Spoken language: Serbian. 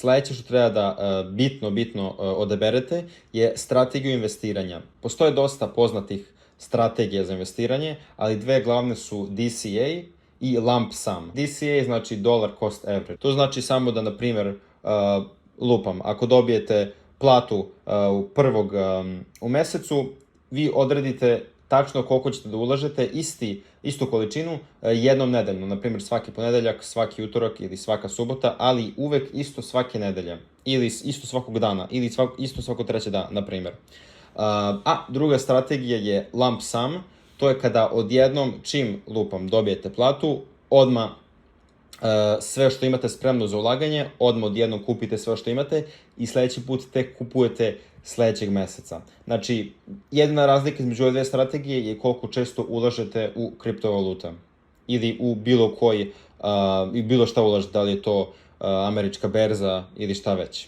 Sledeće što treba da bitno odaberete je strategiju investiranja. Postoje dosta poznatih strategija za investiranje, ali dve glavne su DCA i lump sum. DCA znači dollar cost average. To znači samo da, na primjer, lupam, ako dobijete platu prvog u mesecu, vi odredite tačno koliko ćete da ulažete istu količinu jednom nedeljno, na primjer svaki ponedeljak, svaki utorak ili svaka subota, ali uvek isto svake nedelje ili isto svakog dana ili isto svako treće dana, na primjer. A druga strategija je lump sum, to je kada odjednom, čim lupam, dobijete platu, odmah sve što imate spremno za ulaganje, odmah odjednom kupite sve što imate i sledeći put tek kupujete sledećeg meseca. Znači, jedina razlika između ove dve strategije je koliko često ulažete u kriptovaluta ili u bilo šta ulažete, da li je to američka berza ili šta već.